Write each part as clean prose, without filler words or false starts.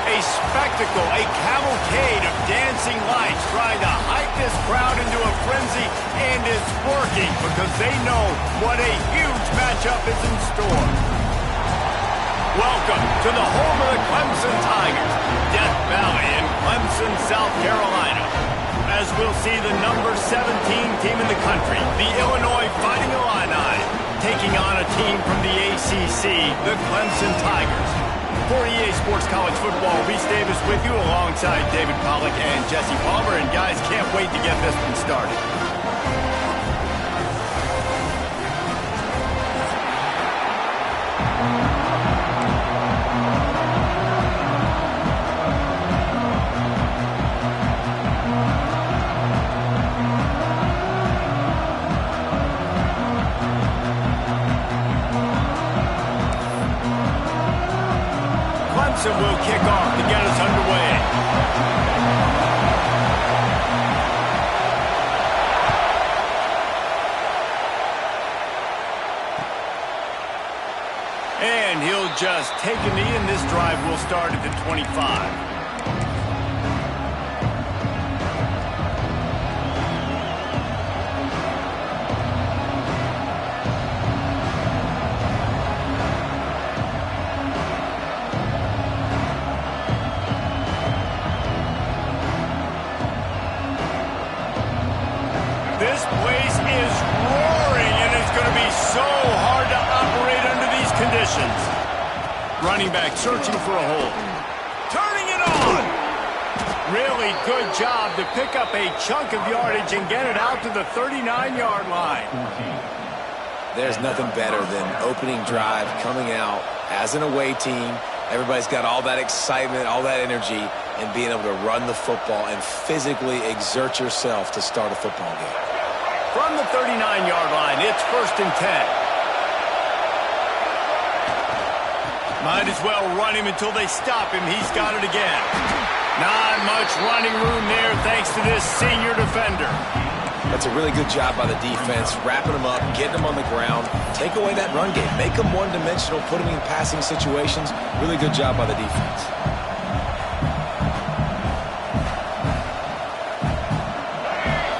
A spectacle, a cavalcade of dancing lights trying to hype this crowd into a frenzy, and it's working because they know what a huge matchup is in store. Welcome to the home of the Clemson Tigers, Death Valley in Clemson, South Carolina. As we'll see the number 17 team in the country, the Illinois Fighting Illini, taking on a team from the ACC, the Clemson Tigers. For EA Sports College Football, Reese Davis with you alongside David Pollack and Jesse Palmer. And guys, can't wait to get this one started. Clemson will kick off to get us underway. And he'll just take a knee, and this drive will start at the 25. This place is roaring, and it's going to be so hard to operate under these conditions. Running back searching for a hole. Turning it on! Really good job to pick up a chunk of yardage and get it out to the 39-yard line. There's nothing better than opening drive, coming out as an away team. Everybody's got all that excitement, all that energy, and being able to run the football and physically exert yourself to start a football game. From the 39-yard line, it's 1st and 10. Might as well run him until they stop him. He's got it again. Not much running room there thanks to this senior defender. That's a really good job by the defense, wrapping them up, getting them on the ground, take away that run game, make them one-dimensional, put them in passing situations. Really good job by the defense.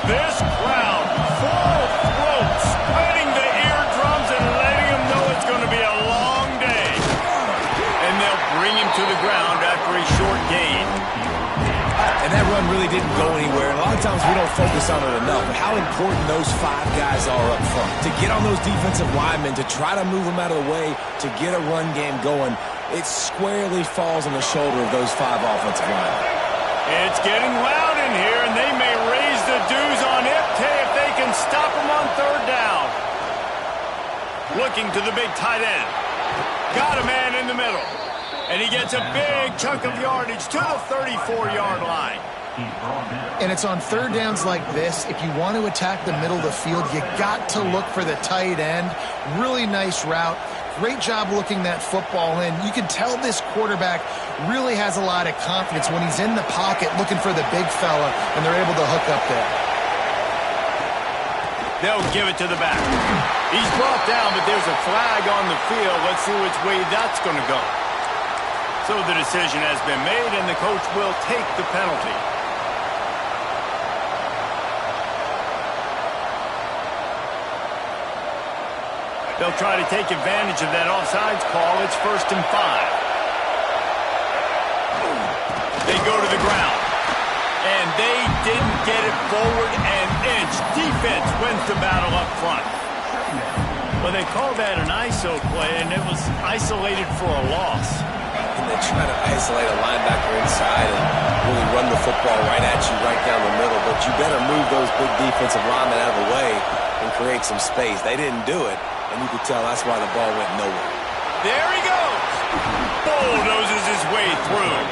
This crowd, full throat, spreading the eardrums and letting them know it's going to be a long day. And they'll bring him to the ground after a short gain. And that run really didn't go anywhere. And a lot of times we don't focus on it enough. But how important those 5 guys are up front. To get on those defensive linemen, to try to move them out of the way, to get a run game going, it squarely falls on the shoulder of those 5 offensive linemen. It's getting loud in here, and they may raise the dues on Iptay if they can stop him on 3rd down. Looking to the big tight end. Got a man in the middle. And he gets a big chunk of yardage to the 34-yard line. And it's on 3rd downs like this. If you want to attack the middle of the field, you got to look for the tight end. Really nice route. Great job looking that football in. You can tell this quarterback really has a lot of confidence when he's in the pocket looking for the big fella, and they're able to hook up there. They'll give it to the back. He's brought down, but there's a flag on the field. Let's see which way that's going to go. So the decision has been made, and the coach will take the penalty. They'll try to take advantage of that offsides call. It's 1st and 5. They go to the ground. And they didn't get it forward an inch. Defense wins the battle up front. Well, they called that an ISO play, and it was isolated for a loss. And they try to isolate a linebacker inside and really run the football right at you, right down the middle. But you better move those big defensive linemen out of the way and create some space. They didn't do it, and you could tell that's why the ball went nowhere. There he goes. Bulldozes his way through.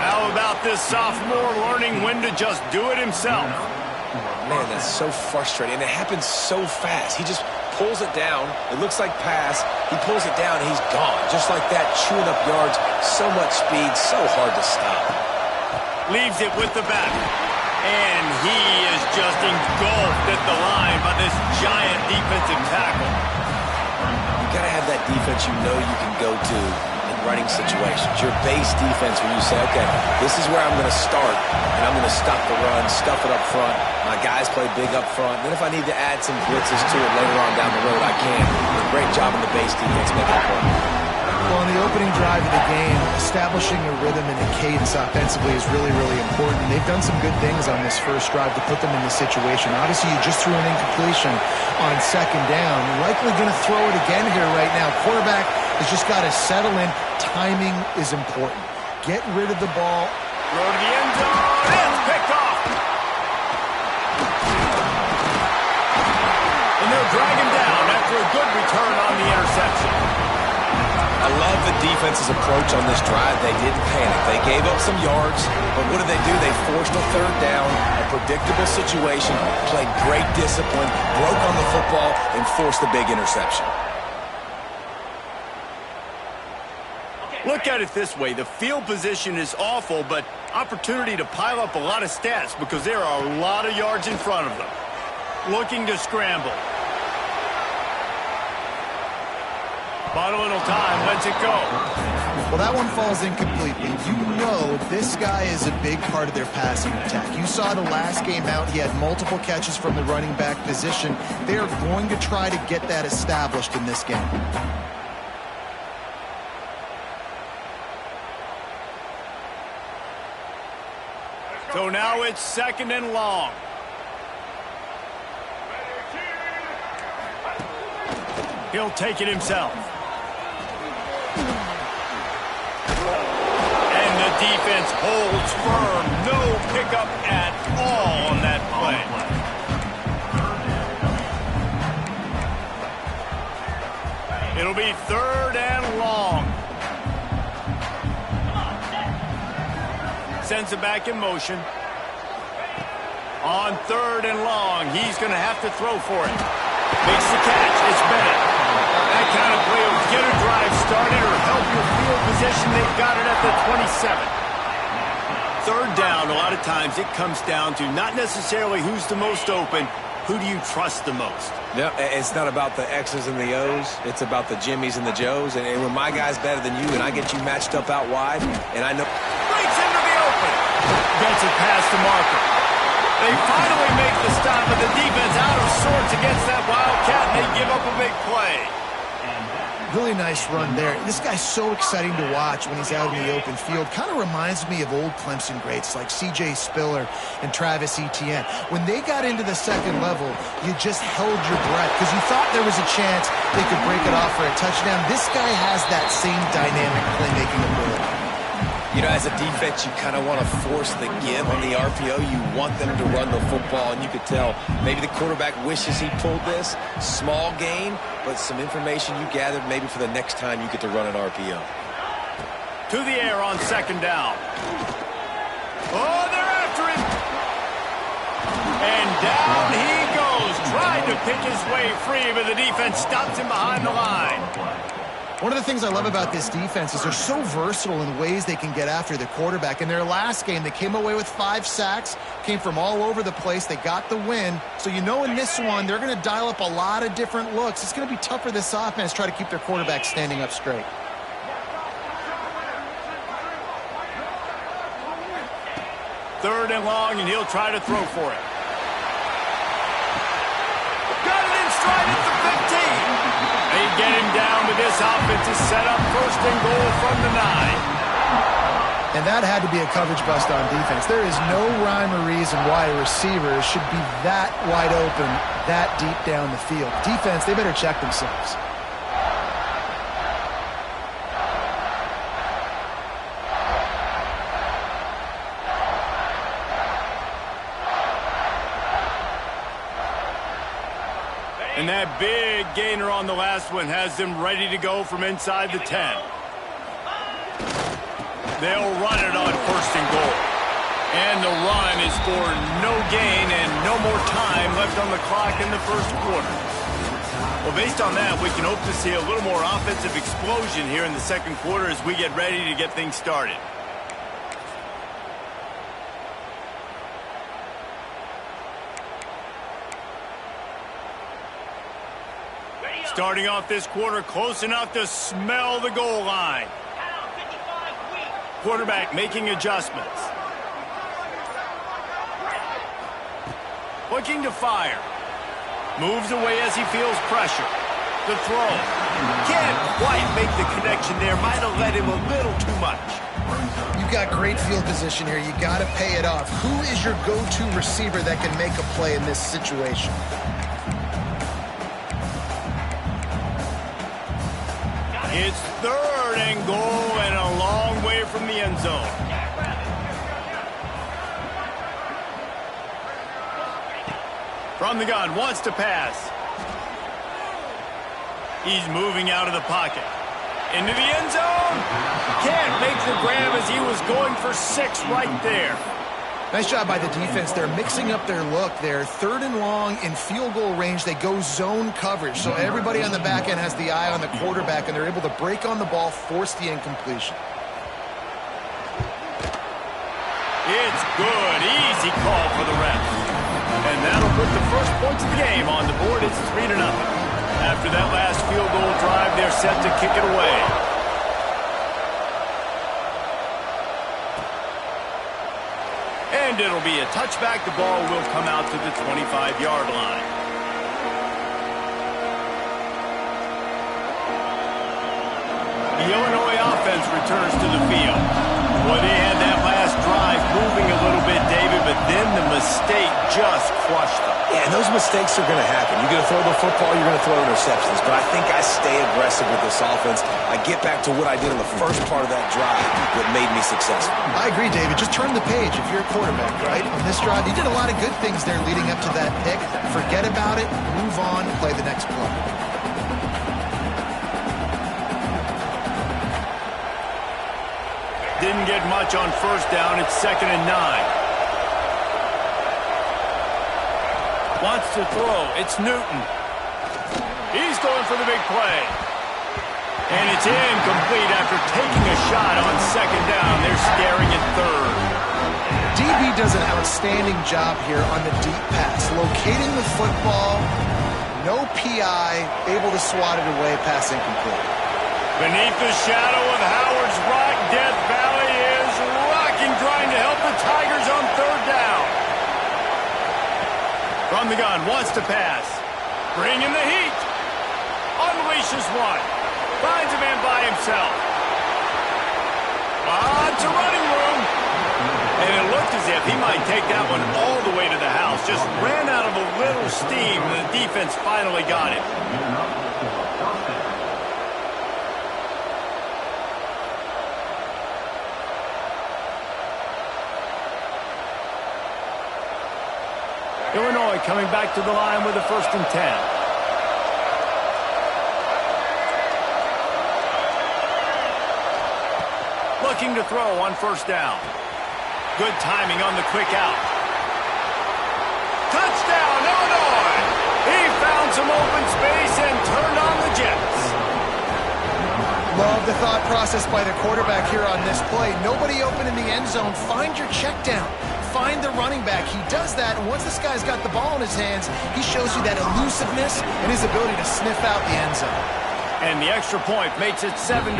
How about this sophomore learning when to just do it himself? Man, that's so frustrating. And it happens so fast. He just pulls it down. It looks like pass. He pulls it down, and he's gone. Just like that, chewing up yards. So much speed, so hard to stop. Leaves it with the back. And he is just engulfed at the line by this giant defensive tackle. You got to have that defense you know you can go to and running situations. Your base defense where you say, okay, this is where I'm going to start, and I'm going to stop the run, stuff it up front. My guys play big up front. Then if I need to add some blitzes to it later on down the road, I can. Great job in the base defense making it work. Well, in the opening drive of the game, establishing a rhythm and a cadence offensively is really, really important. They've done some good things on this first drive to put them in this situation. Obviously, you just threw an incompletion on second down. Likely going to throw it again here right now. Quarterback has just got to settle in. Timing is important. Get rid of the ball. Throw to the end zone. It's picked off. And they'll drag him down after a good return on the interception. I love the defense's approach on this drive. They didn't panic. They gave up some yards, but what did they do? They forced a third down, a predictable situation, played great discipline, broke on the football, and forced the big interception. Look at it this way. The field position is awful, but opportunity to pile up a lot of stats because there are a lot of yards in front of them. Looking to scramble. Bottle little time, lets it go. Well, that one falls incomplete, but you know this guy is a big part of their passing attack. You saw the last game out, he had multiple catches from the running back position. They are going to try to get that established in this game. So now it's second and long. He'll take it himself. And the defense holds firm. No pickup at all on that play. It'll be third and long. Sends it back in motion. On third and long, he's going to have to throw for it. Makes the catch. It's Bennett. That kind of play will get a drive started or help your field position. They've got it at the 27. Third down, a lot of times it comes down to not necessarily who's the most open, who do you trust the most? Yeah, it's not about the X's and the O's. It's about the Jimmies and the Joes. And when my guy's better than you and I get you matched up out wide, and I know... Breaks into the open. Gets it past the marker. They finally make the stop, but the defense out of sorts against that Wildcat, and they give up a big play. Really nice run there. This guy's so exciting to watch when he's out in the open field. Kind of reminds me of old Clemson greats like C.J. Spiller and Travis Etienne. When they got into the second level, you just held your breath because you thought there was a chance they could break it off for a touchdown. This guy has that same dynamic playmaking ability. You know, as a defense, you kind of want to force the give on the RPO. You want them to run the football, and you could tell maybe the quarterback wishes he pulled this. Small gain, but some information you gathered maybe for the next time you get to run an RPO. To the air on second down. Oh, they're after him. And down he goes. Tried to pick his way free, but the defense stops him behind the line. One of the things I love about this defense is they're so versatile in ways they can get after the quarterback. In their last game, they came away with 5 sacks, came from all over the place. They got the win. So you know in this one, they're going to dial up a lot of different looks. It's going to be tough for this offense to try to keep their quarterback standing up straight. Third and long, and he'll try to throw for it. Got it in stride at the 15. They get him down, but this offense is set up first and goal from the 9. And that had to be a coverage bust on defense. There is no rhyme or reason why a receiver should be that wide open, that deep down the field. Defense, they better check themselves. And that big gainer on the last one has them ready to go from inside the 10. They'll run it on first and goal. And the run is for no gain and no more time left on the clock in the first quarter. Well, based on that, we can hope to see a little more offensive explosion here in the second quarter as we get ready to get things started. Starting off this quarter close enough to smell the goal line. Quarterback making adjustments. Looking to fire. Moves away as he feels pressure. The throw. Can't quite make the connection there. Might have let him a little too much. You've got great field position here. You got to pay it off. Who is your go-to receiver that can make a play in this situation? It's 3rd and goal and a long way from the end zone. From the gun, wants to pass. He's moving out of the pocket. Into the end zone. Can't make the grab as he was going for 6 right there. Nice job by the defense. They're mixing up their look. They're 3rd and long in field goal range. They go zone coverage. So everybody on the back end has the eye on the quarterback, and they're able to break on the ball, force the incompletion. It's good. Easy call for the ref. And that'll put the first points of the game on the board. It's 3-0. After that last field goal drive, they're set to kick it away. And it'll be a touchback. The ball will come out to the 25-yard line. The Illinois offense returns to the field. Boy, they had that last drive moving a little bit, David, but then the mistake just crushed them. Yeah, and those mistakes are going to happen. You're going to throw the football, you're going to throw interceptions. But I think I stay aggressive with this offense. I get back to what I did in the first part of that drive that made me successful. I agree, David. Just turn the page if you're a quarterback, right? On this drive, you did a lot of good things there leading up to that pick. Forget about it, move on, play the next play. Didn't get much on first down. It's 2nd and 9. Wants to throw. It's Newton. He's going for the big play. And it's incomplete after taking a shot on 2nd down. They're staring at 3rd. DB does an outstanding job here on the deep pass. Locating the football, no PI, able to swat it away, pass incomplete. Beneath the shadow of Howard's Rock, Death Valley is rocking, trying to help the Tigers on 3rd down. From the gun, wants to pass. Bring in the heat. Unleashes one. Finds a man by himself. Lots of running room. And it looked as if he might take that one all the way to the house. Just ran out of a little steam, and the defense finally got it. Illinois coming back to the line with a 1st and 10. Looking to throw on 1st down. Good timing on the quick out. Touchdown, Illinois! He found some open space and turned on the Jets. Love the thought process by the quarterback here on this play. Nobody open in the end zone. Find your check down. Find the running back. He does that, and once this guy's got the ball in his hands, he shows you that elusiveness and his ability to sniff out the end zone. And the extra point makes it 7-3.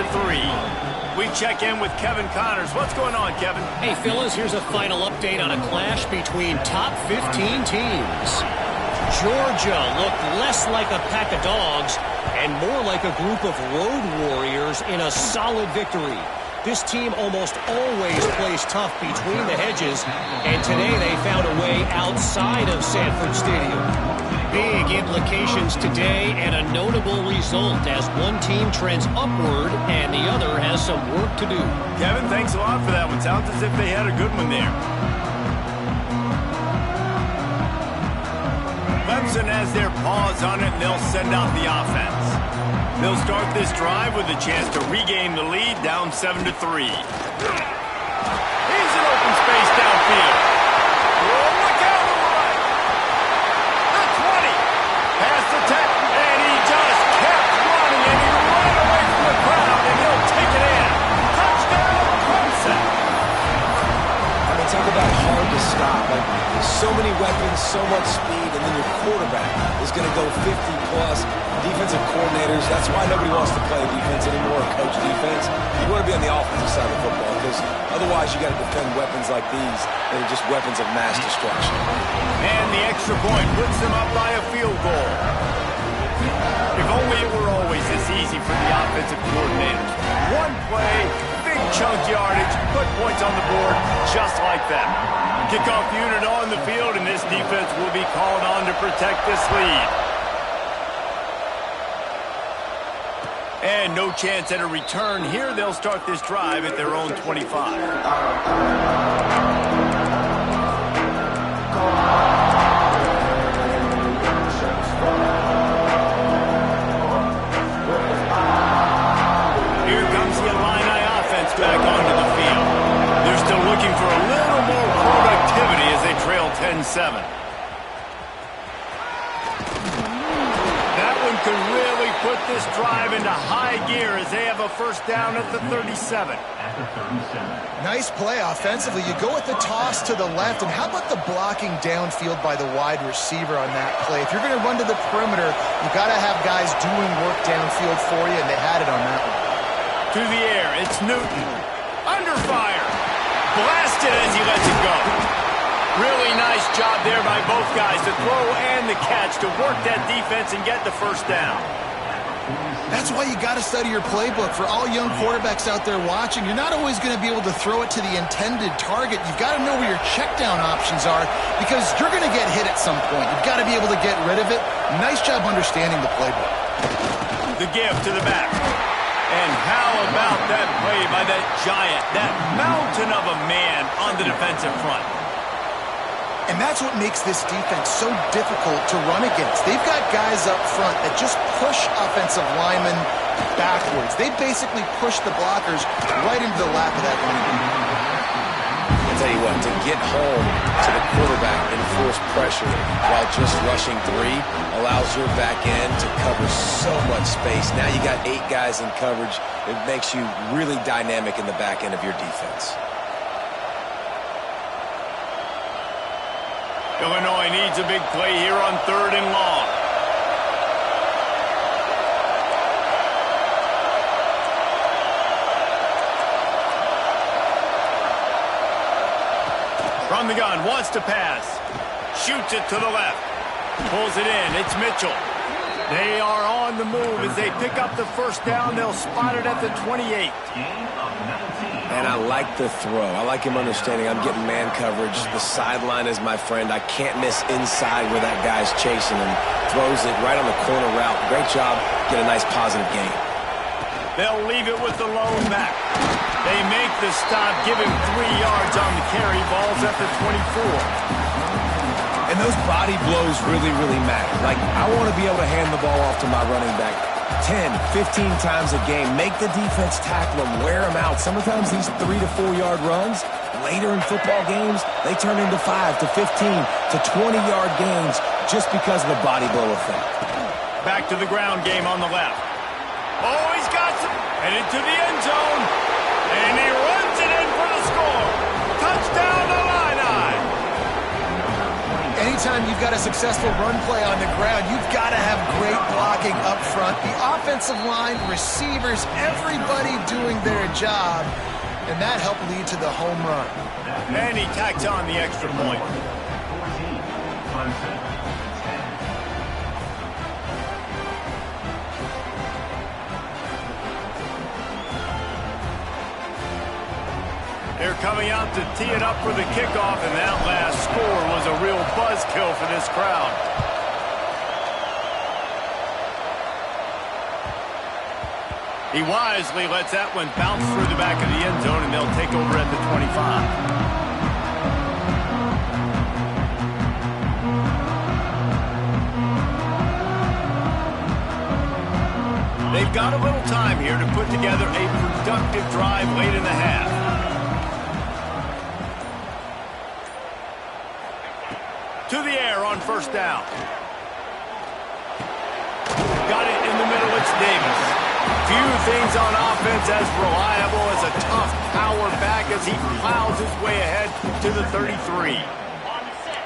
We check in with Kevin Connors. What's going on, Kevin? Hey, fellas, here's a final update on a clash between top 15 teams. Georgia looked less like a pack of dogs and more like a group of road warriors in a solid victory. This team almost always plays tough between the hedges, and today they found a way outside of Sanford Stadium. Big implications today and a notable result as one team trends upward and the other has some work to do. Kevin, thanks a lot for that one. Sounds as if they had a good one there. Clemson has their paws on it, and they'll send out the offense. They'll start this drive with a chance to regain the lead, down 7-3. Here's an open space downfield. Oh, look out to the right. The 20. Past the 10. And he just kept running, and he ran away from the crowd, and he'll take it in. Touchdown, Clemson. I mean, talk about hard to stop. Like, so many weapons, so much speed, and then your quarterback is going to go 50-plus. defensive coordinators, that's why nobody wants to play defense anymore, coach defense. You want to be on the offensive side of the football because otherwise you got to defend weapons like these that are just weapons of mass destruction. And the extra point puts them up by a field goal. If only it were always this easy for the offensive coordinators. One play, big chunk yardage, put points on the board just like that. Kickoff unit on the field, and this defense will be called on to protect this lead. And no chance at a return here. They'll start this drive at their own 25. Here comes the Illini offense back onto the field. They're still looking for a little more productivity as they trail 10-7. That one could really put this drive into high gear as they have a first down at the 37. Nice play offensively. You go with the toss to the left, and how about the blocking downfield by the wide receiver on that play? If you're going to run to the perimeter, you got to have guys doing work downfield for you, and they had it on that one. To the air, it's Newton. Under fire. Blasted as he lets it go. Really nice job there by both guys, the throw and the catch, to work that defense and get the first down. That's why you got to study your playbook. For all young quarterbacks out there watching, you're not always going to be able to throw it to the intended target. You've got to know where your check down options are because you're going to get hit at some point. You've got to be able to get rid of it. Nice job understanding the playbook. The give to the back. And how about that play by that giant, that mountain of a man on the defensive front? And that's what makes this defense so difficult to run against. They've got guys up front that just push offensive linemen backwards. They basically push the blockers right into the lap of that running back. I'll tell you what, to get home to the quarterback and force pressure while just rushing three allows your back end to cover so much space. Now you got 8 guys in coverage. It makes you really dynamic in the back end of your defense. Illinois needs a big play here on 3rd and long. From the gun, wants to pass. Shoots it to the left. Pulls it in. It's Mitchell. They are on the move as they pick up the first down. They'll spot it at the 28. And I like the throw. I like him understanding I'm getting man coverage. The sideline is my friend. I can't miss inside where that guy's chasing him. Throws it right on the corner route. Great job. Get a nice positive gain. They'll leave it with the lone back. They make the stop, give him 3 yards on the carry. Ball's at the 24. And those body blows really, really matter. Like, I want to be able to hand the ball off to my running back 10, 15 times a game. Make the defense tackle them, wear them out. Sometimes these 3 to 4 yard runs, later in football games, they turn into 5 to 15 to 20 yard gains just because of the body blow effect. Back to the ground game on the left. Oh, he's got some. Headed to the end zone. And he runs it in for the score. Touchdown, Illini. Anytime you've got a successful run play on the ground, you've got to have great blocking up front. The offensive line, receivers, everybody doing their job. And that helped lead to the home run. And he tacks on the extra point. They're coming out to tee it up for the kickoff, and that last score was a real buzzkill for this crowd. He wisely lets that one bounce through the back of the end zone, and they'll take over at the 25. They've got a little time here to put together a productive drive late in the half. To the air on first down. Got it in the middle, it's Davis. Few things on offense as reliable as a tough power back as he plows his way ahead to the 33.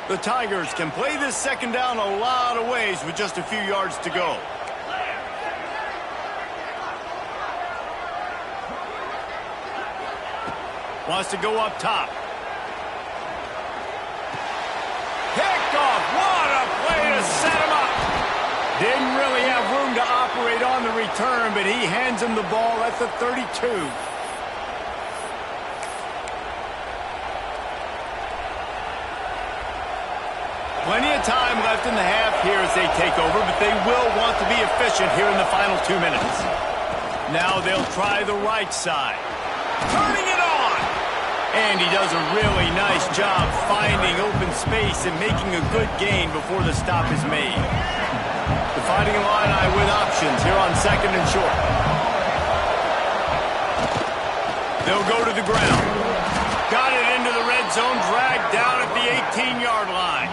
The Tigers can play this second down a lot of ways with just a few yards to go. Wants to go up top. Picked off. What a play to set him up. Didn't really have room to operate on the return, but he hands him the ball at the 32. Plenty of time left in the half here as they take over, but they will want to be efficient here in the final 2 minutes. Now they'll try the right side. Turning it on! And he does a really nice job finding open space and making a good gain before the stop is made. The Fighting Illini with options here on 2nd and short. They'll go to the ground. Got it into the red zone, dragged down at the 18-yard line.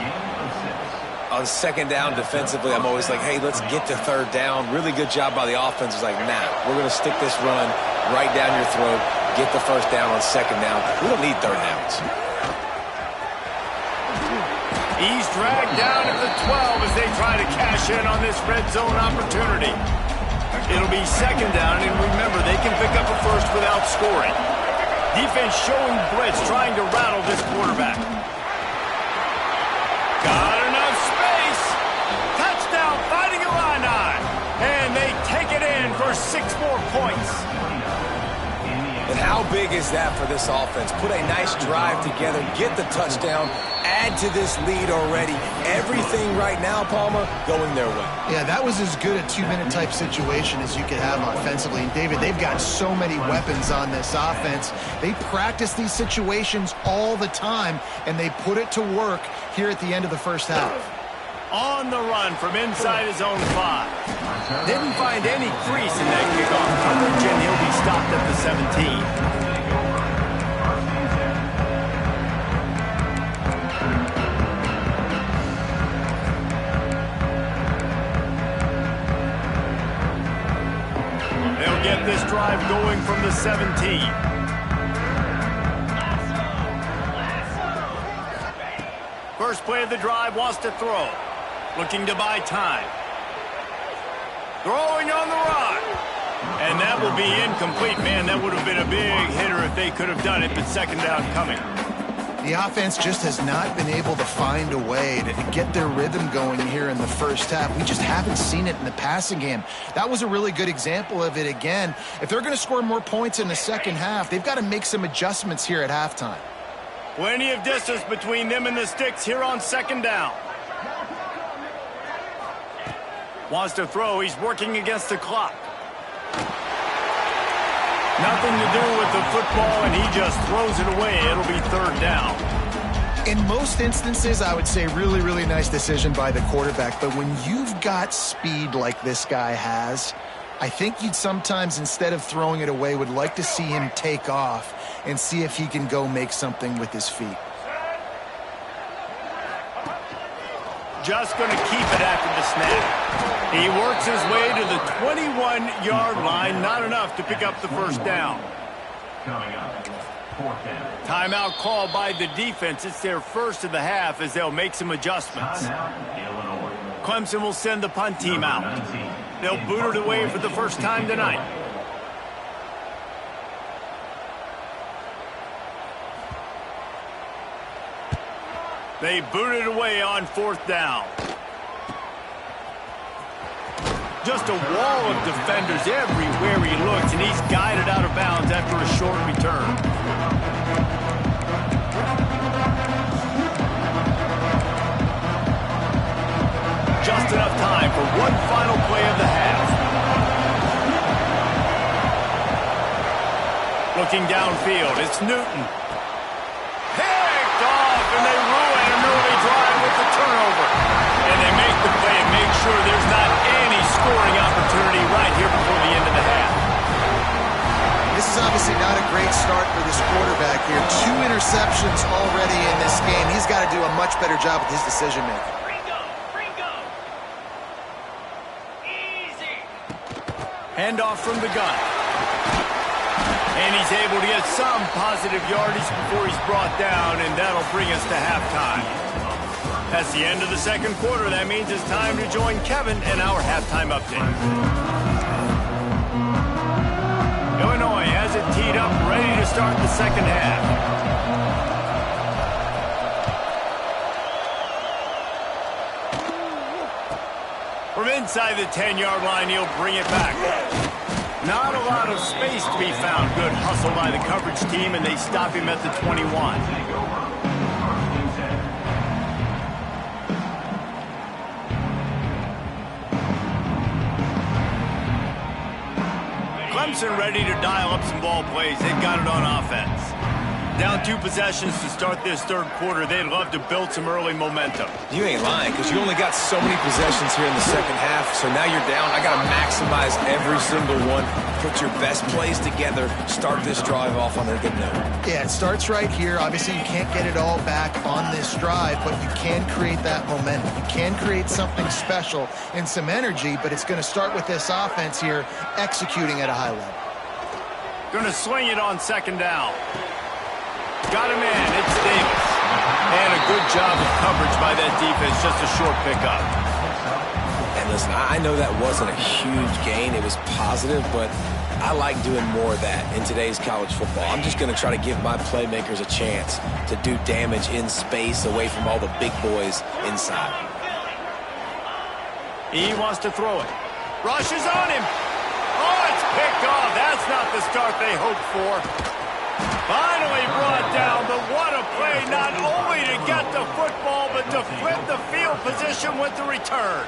On 2nd down defensively, I'm always like, hey, let's get to 3rd down. Really good job by the offense. It's like, nah, we're going to stick this run right down your throat, get the 1st down on 2nd down. We don't need 3rd downs. He's dragged down at the 12 as they try to cash in on this red zone opportunity. It'll be 2nd down, and remember, they can pick up a first without scoring. Defense showing blitz, trying to rattle this quarterback. Got enough space. Touchdown, Fighting Illini. And they take it in for 6 more points. And how big is that for this offense? Put a nice drive together, get the touchdown, add to this lead already. Everything right now, Palmer, going their way. Yeah, that was as good a 2-minute type situation as you could have offensively. And, David, they've got so many weapons on this offense. They practice these situations all the time, and they put it to work here at the end of the first half. On the run from inside his own 5. Didn't find any crease in that kickoff coverage, and he'll be stopped at the 17. They'll get this drive going from the 17. First play of the drive, wants to throw. Looking to buy time. Throwing on the run. And that will be incomplete. Man, that would have been a big hitter if they could have done it, but 2nd down coming. The offense just has not been able to find a way to get their rhythm going here in the first half. We just haven't seen it in the passing game. That was a really good example of it again. If they're going to score more points in the second half, they've got to make some adjustments here at halftime. Plenty of distance between them and the sticks here on 2nd down. Wants to throw. He's working against the clock. Nothing to do with the football, and he just throws it away. It'll be 3rd down. In most instances, I would say really, really nice decision by the quarterback. But when you've got speed like this guy has, I think you'd sometimes, instead of throwing it away, would like to see him take off and see if he can go make something with his feet. Just going to keep it after the snap. He works his way to the 21-yard line. Not enough to pick up the 1st down. Timeout called by the defense. It's their first of the half as they'll make some adjustments. Clemson will send the punt team out. They'll boot it away for the first time tonight. They boot it away on 4th down. Just a wall of defenders everywhere he looks, and he's guided out of bounds after a short return. Just enough time for one final play of the half. Looking downfield, it's Newton. Picked off, and they ruin an early drive with the turnover. And they make the play and make sure there's not any scoring opportunity right here before the end of the half. This is obviously not a great start for this quarterback here. 2 interceptions already in this game. He's got to do a much better job with his decision-making. Handoff from the gun. And he's able to get some positive yardage before he's brought down, and that'll bring us to halftime. That's the end of the 2nd quarter. That means it's time to join Kevin in our halftime update. Illinois has it teed up, ready to start the second half. From inside the 10-yard line, he'll bring it back. Not a lot of space to be found. Good hustle by the coverage team, and they stop him at the 21. Clemson ready to dial up some ball plays. They've got it on offense. Down 2 possessions to start this third quarter. They'd love to build some early momentum. You ain't lying, because you only got so many possessions here in the second half, so now you're down. I got to maximize every single one. Put your best plays together. Start this drive off on a good note. Yeah, it starts right here. Obviously, you can't get it all back on this drive, but you can create that momentum. You can create something special and some energy, but it's going to start with this offense here executing at a high level. Going to swing it on second down. Got him in. It's Davis. And a good job of coverage by that defense. Just a short pickup. And listen, I know that wasn't a huge gain. It was positive, but I like doing more of that in today's college football. I'm just going to try to give my playmakers a chance to do damage in space away from all the big boys inside. He wants to throw it. Rush is on him. Oh, it's picked off. That's not the start they hoped for. Finally brought down, but what a play, not only to get the football, but to flip the field position with the return.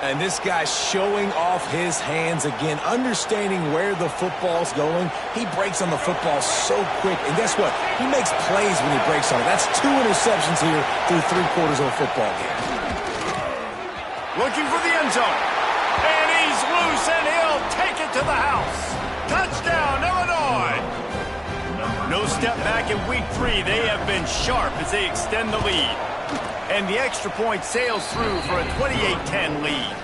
And this guy's showing off his hands again, understanding where the football's going. He breaks on the football so quick, and guess what? He makes plays when he breaks on it. That's 2 interceptions here through 3 quarters of a football game. Looking for the end zone. And he's loose, and he'll take it to the house. Touchdown, Illinois! No step back in week 3. They have been sharp as they extend the lead. And the extra point sails through for a 28-10 lead.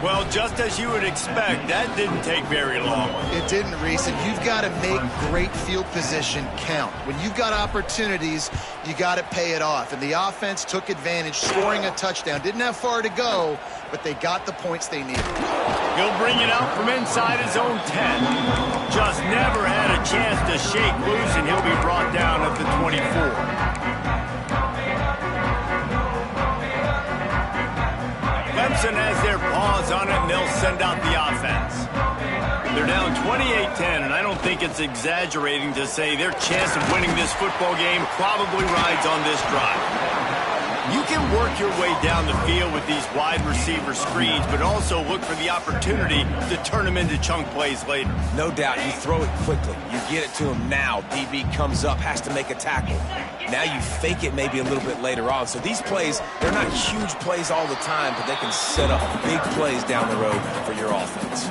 Well, just as you would expect, that didn't take very long. It didn't, Reese, and you've got to make great field position count. When you've got opportunities, you got to pay it off. And the offense took advantage, scoring a touchdown. Didn't have far to go, but they got the points they needed. He'll bring it out from inside his own 10. Just never had a chance to shake loose, and he'll be brought down at the 24. Clemson has their paws on it, and they'll send out the offense. They're down 28-10, and I don't think it's exaggerating to say their chance of winning this football game probably rides on this drive. You can work your way down the field with these wide receiver screens, but also look for the opportunity to turn them into chunk plays later. No doubt, you throw it quickly. You get it to him now. DB comes up, has to make a tackle. Now you fake it maybe a little bit later on. So these plays, they're not huge plays all the time, but they can set up big plays down the road for your offense.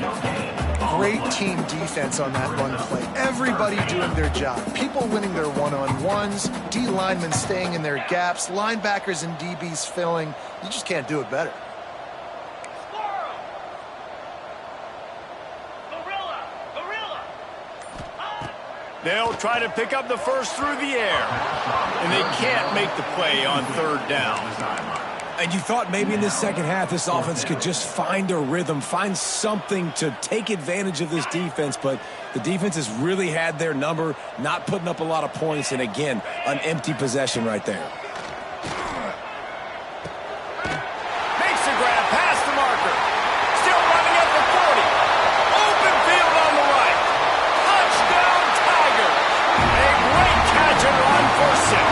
Great team defense on that run play. Everybody doing their job. People winning their one-on-ones, D linemen staying in their gaps, linebackers and DBs filling. You just can't do it better. They'll try to pick up the first through the air, and they can't make the play on third down. And you thought maybe in the second half this offense could just find a rhythm, find something to take advantage of this defense, but the defense has really had their number, not putting up a lot of points, and again, an empty possession right there. Makes the grab past the marker. Still running at the 40. Open field on the right. Touchdown, Tigers. A great catch and run for 6.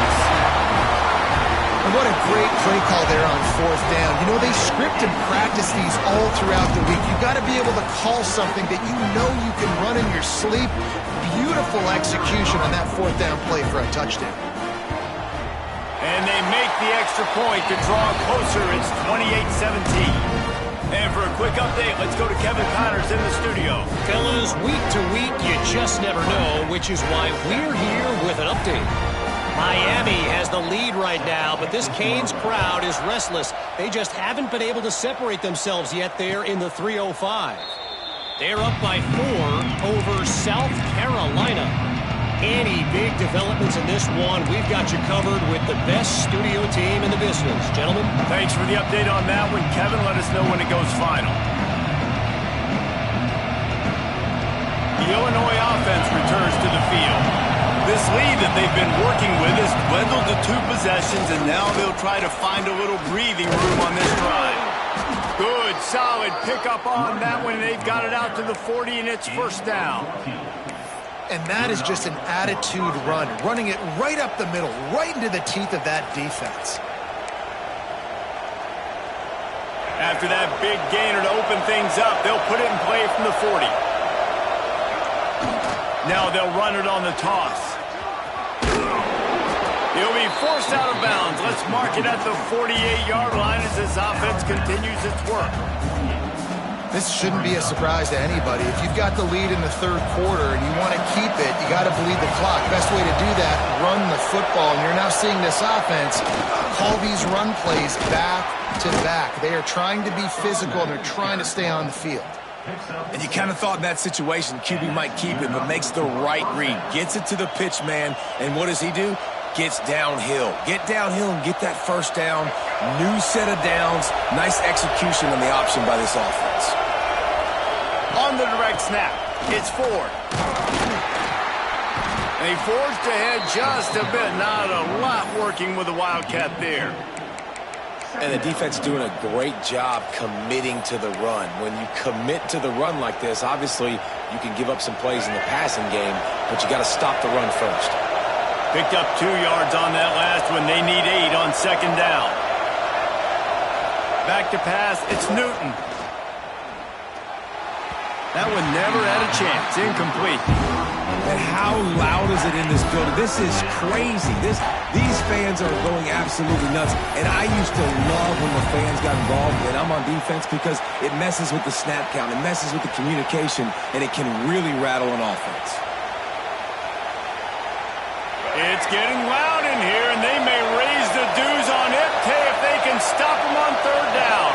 And what a great play call there on fourth down. You know, they script and practice these all throughout the week. You've got to be able to call something that you know you can run in your sleep. Beautiful execution on that fourth down play for a touchdown. And they make the extra point to draw closer. It's 28-17. And for a quick update, let's go to Kevin Connors in the studio. Fellas, week to week, you just never know, which is why we're here with an update. Miami has the lead right now, but this Canes crowd is restless. They just haven't been able to separate themselves yet there in the 305. They're up by 4 over South Carolina. Any big developments in this one, we've got you covered with the best studio team in the business. Gentlemen. Thanks for the update on that one, Kevin. Let us know when it goes final. The Illinois offense returns to the field. This lead that they've been working with has dwindled to 2 possessions, and now they'll try to find a little breathing room on this drive. Good, solid pickup on that one. They've got it out to the 40, and it's first down. And that is just an attitude run, running it right up the middle, right into the teeth of that defense. After that big gainer to open things up, they'll put it in play from the 40. Now they'll run it on the toss. He'll be forced out of bounds. Let's mark it at the 48-yard line as his offense continues its work. This shouldn't be a surprise to anybody. If you've got the lead in the third quarter and you want to keep it, you got to bleed the clock. Best way to do that, run the football. And you're now seeing this offense call these run plays back to back. They are trying to be physical, and they're trying to stay on the field. And you kind of thought in that situation QB might keep it, but makes the right read. Gets it to the pitch man, and what does he do? Gets downhill. Get downhill and get that first down. New set of downs. Nice execution on the option by this offense. On the direct snap, it's Ford. And he forged ahead just a bit. Not a lot working with the Wildcat there. And the defense doing a great job committing to the run. When you commit to the run like this, obviously you can give up some plays in the passing game, but you got to stop the run first. Picked up 2 yards on that last one. They need 8 on second down. Back to pass. It's Newton. That one never had a chance. Incomplete. And how loud is it in this building? This is crazy. These fans are going absolutely nuts. And I used to love when the fans got involved, and I'm on defense, because it messes with the snap count. It messes with the communication, and it can really rattle an offense. It's getting loud in here, and they may raise the dues on it if they can stop them on third down.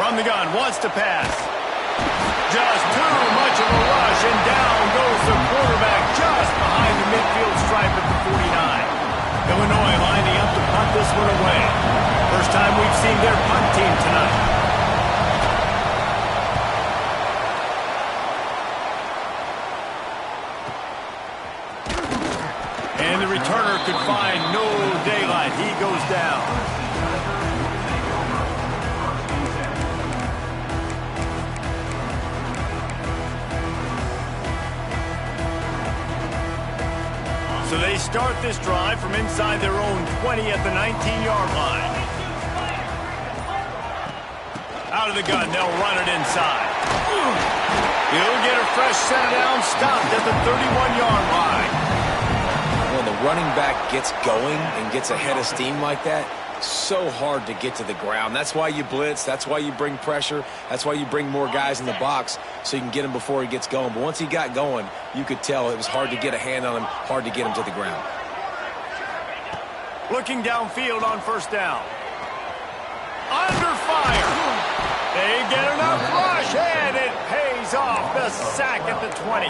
From the gun, wants to pass. Just too much of a rush, and down goes the quarterback just behind the midfield stripe at the 49. Illinois lining up to punt this one away. First time we've seen their punt team tonight. And the returner could find no daylight. He goes down. So they start this drive from inside their own 20 at the 19-yard line. Out of the gun, they'll run it inside. He'll get a fresh set down, stopped at the 31-yard line. When the running back gets going and gets ahead of steam like that, so hard to get to the ground. That's why you blitz. That's why you bring pressure. That's why you bring more guys in the box so you can get him before he gets going. But once he got going, you could tell it was hard to get a hand on him, hard to get him to the ground. Looking downfield on first down. Under fire. They get enough rush, and it pays off. The sack at the 20.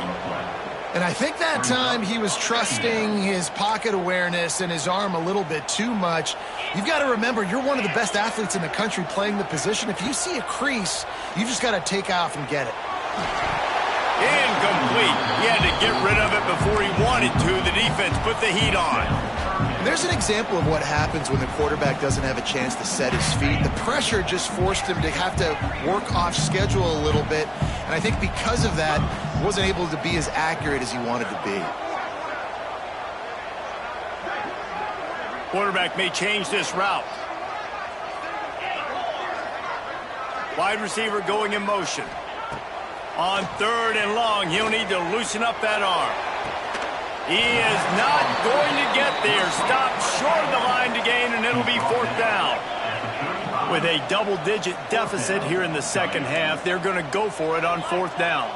And I think that time he was trusting his pocket awareness and his arm a little bit too much. You've got to remember, you're one of the best athletes in the country playing the position. If you see a crease, you just got to take off and get it. Incomplete. He had to get rid of it before he wanted to. The defense put the heat on. And there's an example of what happens when the quarterback doesn't have a chance to set his feet. The pressure just forced him to have to work off schedule a little bit. And I think because of that, he wasn't able to be as accurate as he wanted to be. Quarterback may change this route. Wide receiver going in motion. On third and long, he'll need to loosen up that arm. He is not going to get there. Stopped short of the line to gain, and it'll be fourth down. With a double-digit deficit here in the second half, they're going to go for it on fourth down.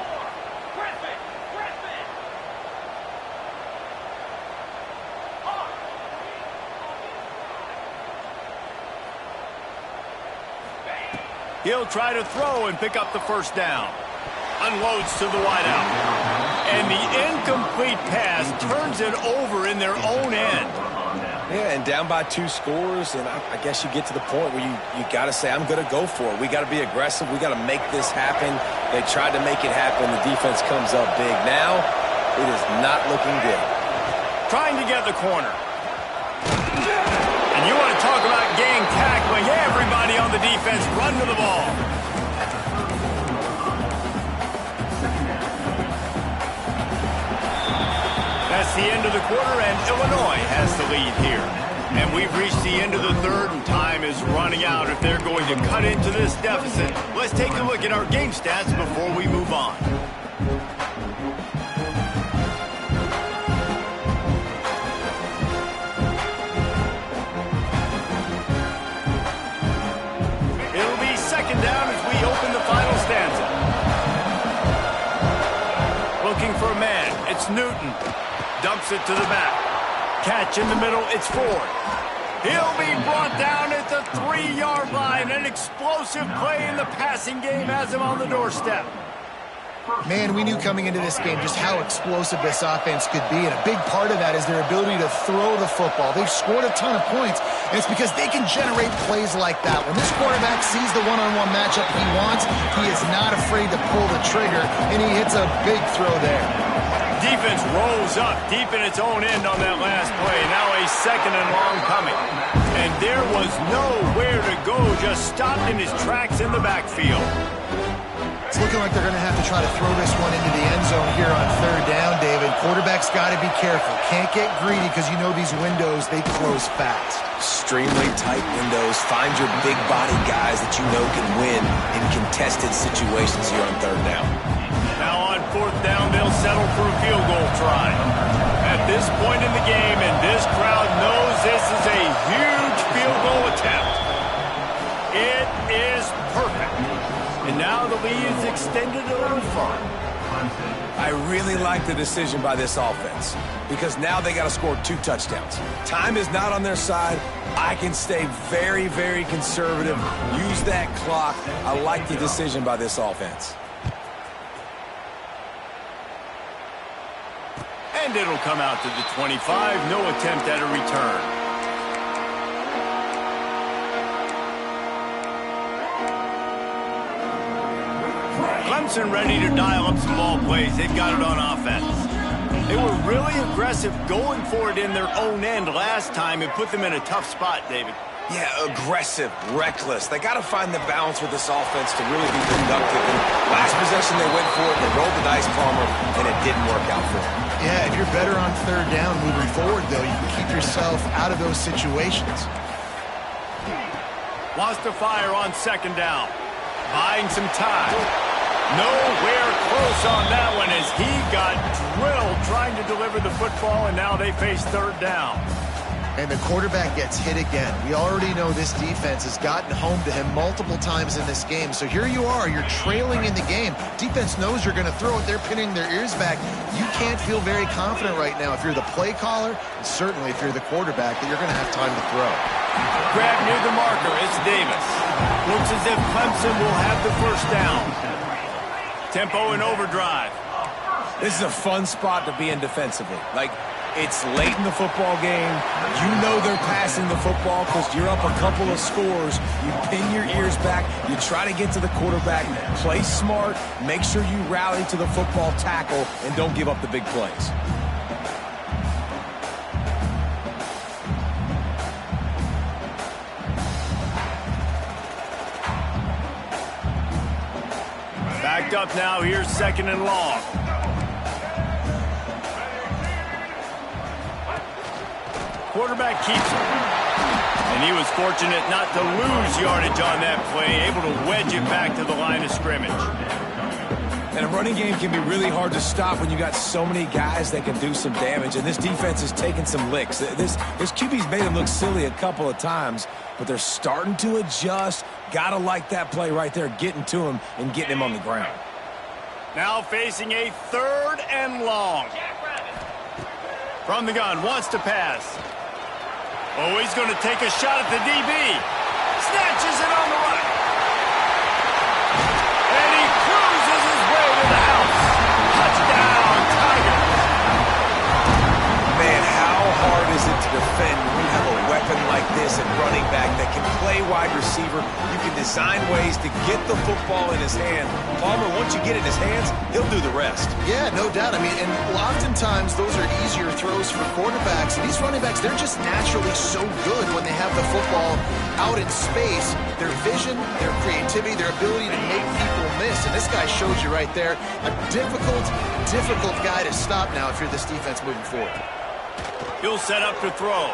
He'll try to throw and pick up the first down. Unloads to the wideout. And the incomplete pass turns it over in their own end. Yeah, and down by 2 scores, and I guess you get to the point where you got to say, I'm going to go for it. We got to be aggressive. We got to make this happen. They tried to make it happen. The defense comes up big. Now, it is not looking good. Trying to get the corner. And you want to talk about gang tackling. Everybody on the defense run to the ball. That's the end of the quarter, and Illinois has the lead here. And we've reached the end of the third, and time is running out if they're going to cut into this deficit. Let's take a look at our game stats before we move on. It'll be second down as we open the final stanza. Looking for a man. It's Newton. Dumps it to the back. Catch in the middle. It's Ford. He'll be brought down at the 3-yard line. An explosive play in the passing game has him on the doorstep. Man, we knew coming into this game just how explosive this offense could be, and a big part of that is their ability to throw the football. They've scored a ton of points, and it's because they can generate plays like that. When this quarterback sees the one-on-one matchup he wants, he is not afraid to pull the trigger, and he hits a big throw there. Defense rolls up deep in its own end on that last play. Now a second and long coming. And there was nowhere to go, just stopped in his tracks in the backfield. It's looking like they're going to have to try to throw this one into the end zone here on third down, David. Quarterback's got to be careful. Can't get greedy because you know these windows, they close fast. Extremely tight windows. Find your big body guys that you know can win in contested situations here on third down. Now on fourth down, they'll settle for a field goal try. At this point in the game, and this crowd knows this is a huge field goal attempt. It is perfect. And now the lead is extended a little further. I really like the decision by this offense because now they got to score 2 touchdowns. Time is not on their side. I can stay very, very conservative. Use that clock. I like the decision by this offense. And it'll come out to the 25. No attempt at a return. Clemson ready to dial up some ball plays. They've got it on offense. They were really aggressive going for it in their own end last time. It put them in a tough spot, David. Yeah, aggressive, reckless. They got to find the balance with this offense to really be productive. And last possession, they went for it. They rolled the dice, Palmer, and it didn't work out for them. Yeah, if you're better on third down moving forward, though, you can keep yourself out of those situations. Wants to fire on second down. Buying some time. Nowhere close on that one as he got drilled trying to deliver the football, and now they face third down. And the quarterback gets hit again. We already know this defense has gotten home to him multiple times in this game. So here you are, you're trailing in the game. Defense knows you're going to throw it. They're pinning their ears back. You can't feel very confident right now if you're the play caller, and certainly if you're the quarterback, that you're going to have time to throw. Grab near the marker, it's Davis. Looks as if Clemson will have the first down. Tempo and overdrive. This is a fun spot to be in defensively. It's late in the football game. You know they're passing the football because you're up a couple of scores. You pin your ears back. You try to get to the quarterback. Play smart. Make sure you rally to the football tackle and don't give up the big plays. Backed up now. Here's second and long. Quarterback keeps it. And he was fortunate not to lose yardage on that play, able to wedge it back to the line of scrimmage. And a running game can be really hard to stop when you got so many guys that can do some damage. And this defense is taking some licks. This QB's made him look silly a couple of times, but they're starting to adjust. Gotta like that play right there, getting to him and getting him on the ground. Now facing a third and long. From the gun, wants to pass. Oh, he's going to take a shot at the DB. Snatches it on the right. And he cruises his way to the house. Touchdown, Tigers. Man, how hard is it to defend when you have a this at running back that can play wide receiver. You can design ways to get the football in his hand. Palmer, once you get it in his hands, he'll do the rest. Yeah, no doubt. I mean, and oftentimes those are easier throws for quarterbacks. And these running backs, they're just naturally so good when they have the football out in space. Their vision, their creativity, their ability to make people miss. And this guy shows you right there, a difficult guy to stop now if you're this defense moving forward. He'll set up to throw.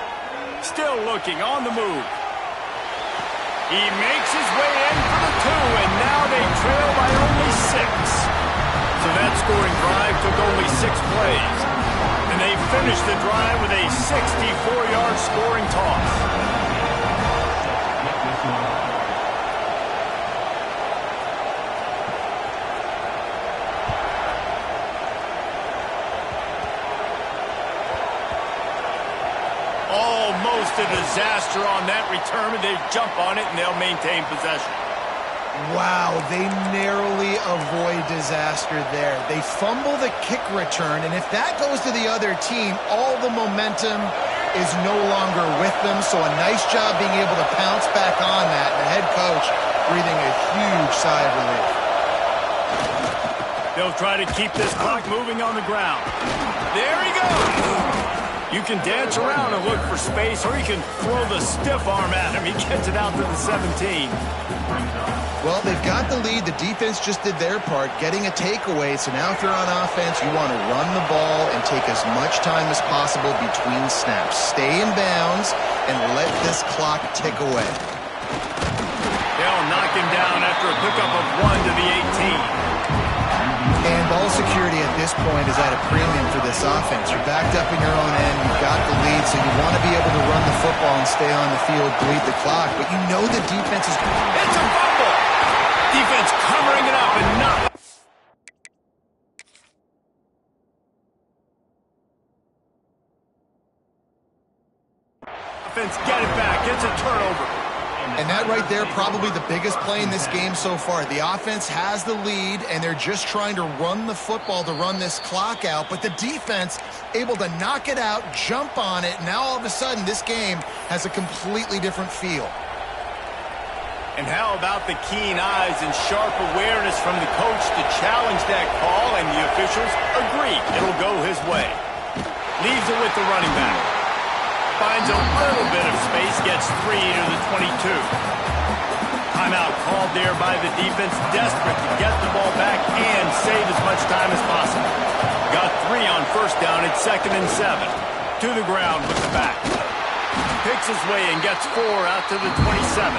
Still looking on the move. He makes his way in for the 2, and now they trail by only 6. So that scoring drive took only 6 plays. And they finished the drive with a 64-yard scoring toss. Almost a disaster on that return, and they jump on it, and they'll maintain possession. Wow, they narrowly avoid disaster there. They fumble the kick return, and if that goes to the other team, all the momentum is no longer with them, so a nice job being able to pounce back on that. The head coach breathing a huge sigh of relief. They'll try to keep this clock moving on the ground. There he goes! You can dance around and look for space, or you can throw the stiff arm at him. He gets it out to the 17. Well, they've got the lead. The defense just did their part, getting a takeaway. So now if you're on offense, you want to run the ball and take as much time as possible between snaps. Stay in bounds and let this clock tick away. They'll knock him down after a pickup of 1 to the 18. And ball security at this point is at a premium for this offense. You're backed up in your own end. You've got the lead, so you want to be able to run the football and stay on the field, bleed the clock. But you know the defense is... It's a fumble! Defense covering it up and not... Offense get it back. It's a turnover. And that right there, probably the biggest play in this game so far. The offense has the lead, and they're just trying to run the football to run this clock out. But the defense able to knock it out, jump on it. Now all of a sudden, this game has a completely different feel. And how about the keen eyes and sharp awareness from the coach to challenge that call, and the officials agree it'll go his way. Leaves it with the running back. Finds a little bit of space, gets 3 to the 22. Timeout called there by the defense, desperate to get the ball back and save as much time as possible. Got 3 on first down at 2nd and 7. To the ground with the back. Picks his way and gets 4 out to the 27.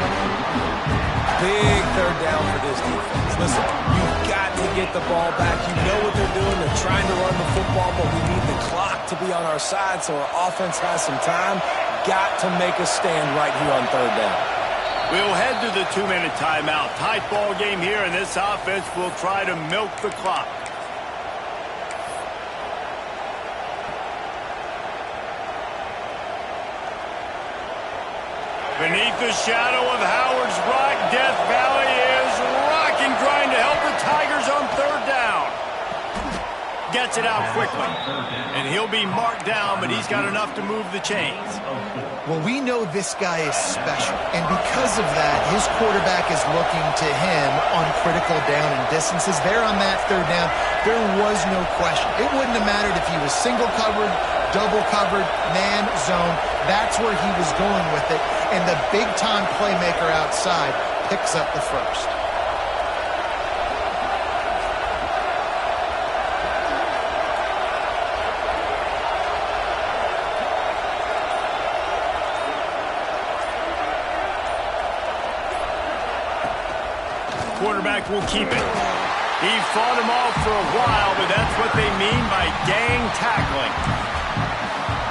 Big third down for this defense. Listen, you've got to get the ball back. You know what they're doing. They're trying to run the football, but we need the clock to be on our side so our offense has some time. Got to make a stand right here on third down. We'll head to the 2-minute timeout. Tight ball game here, and this offense will try to milk the clock. Beneath the shadow of Howard's Rock, Death Valley is rocking, trying to help the Tigers on third down. Gets it out quickly. And he'll be marked down, but he's got enough to move the chains. Well, we know this guy is special, and because of that, his quarterback is looking to him on critical down and distances. There on that third down, there was no question. It wouldn't have mattered if he was single covered, double covered, man, zone. That's where he was going with it, and the big-time playmaker outside picks up the first. Quarterback will keep it. He fought him off for a while, but that's what they mean by gang tackling.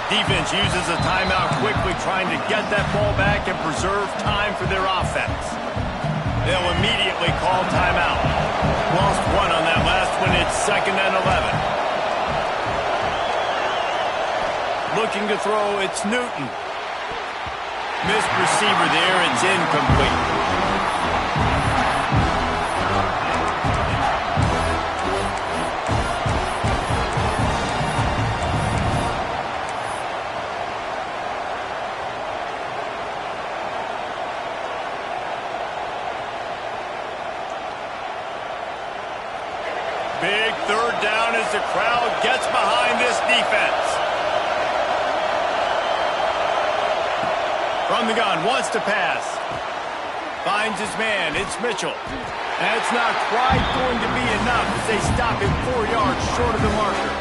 Defense uses a timeout quickly, trying to get that ball back and preserve time for their offense. They'll immediately call timeout. Lost 1 on that last one. It's 2nd and 11. Looking to throw, it's Newton. Missed receiver there, it's incomplete. Big third down as the crowd gets behind this defense. From the gun, wants to pass. Finds his man, it's Mitchell. That's not quite going to be enough as they stop him 4 yards short of the marker.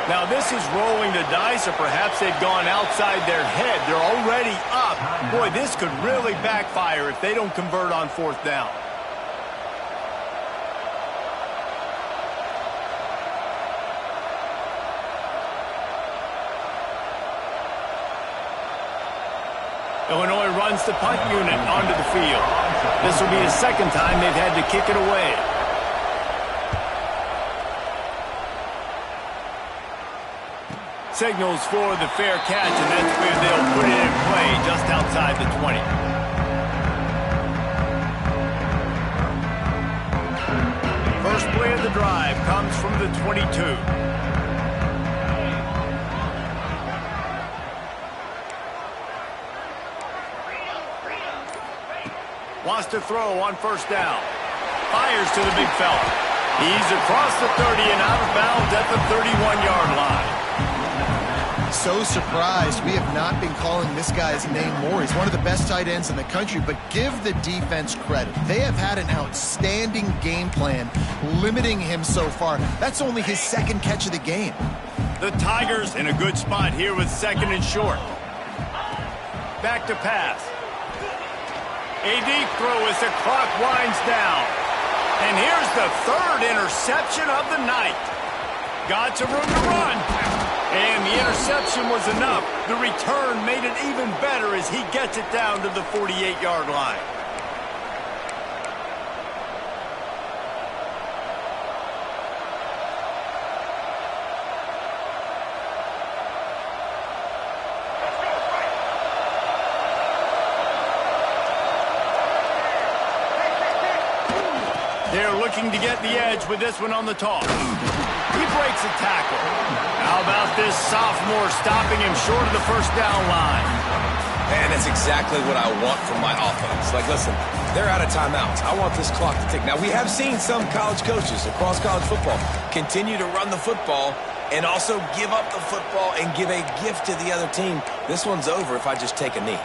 Now this is rolling the dice, or perhaps they've gone outside their head. They're already up. Boy, this could really backfire if they don't convert on fourth down. Illinois runs the punt unit onto the field. This will be the second time they've had to kick it away. Signals for the fair catch, and that's where they'll put it in play just outside the 20. First play of the drive comes from the 22. Wants to throw on first down. Fires to the big fella. He's across the 30 and out of bounds at the 31-yard line. So surprised we have not been calling this guy's name more. He's one of the best tight ends in the country, but give the defense credit. They have had an outstanding game plan limiting him so far. That's only his second catch of the game. The Tigers in a good spot here with second and short. Back to pass. A deep throw as the clock winds down. And here's the third interception of the night. Got some room to run. And the interception was enough. The return made it even better as he gets it down to the 48-yard line. They're looking to get the edge with this one on the toss. He breaks a tackle. How about this sophomore stopping him short of the first down line? And that's exactly what I want from my offense. Like, listen, they're out of timeouts. I want this clock to tick. Now, we have seen some college coaches across college football continue to run the football and also give up the football and give a gift to the other team. This one's over if I just take a knee.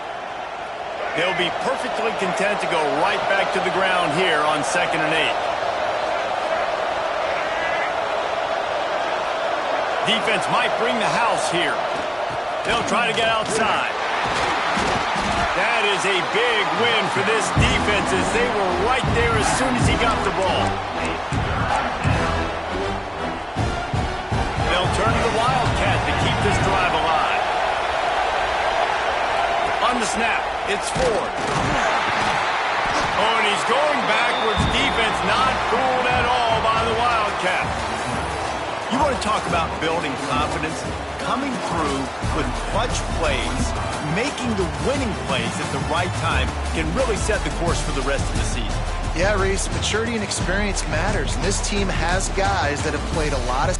They'll be perfectly content to go right back to the ground here on 2nd and 8. Defense might bring the house here. They'll try to get outside. That is a big win for this defense as they were right there as soon as he got the ball. They'll turn to the Wildcat to keep this drive alive. On the snap, it's Ford. Oh, and he's going backwards. Defense not fooled at all by the Wildcat. You want to talk about building confidence? Coming through with clutch plays, making the winning plays at the right time can really set the course for the rest of the season. Yeah, Reese, maturity and experience matters, and this team has guys that have played a lot of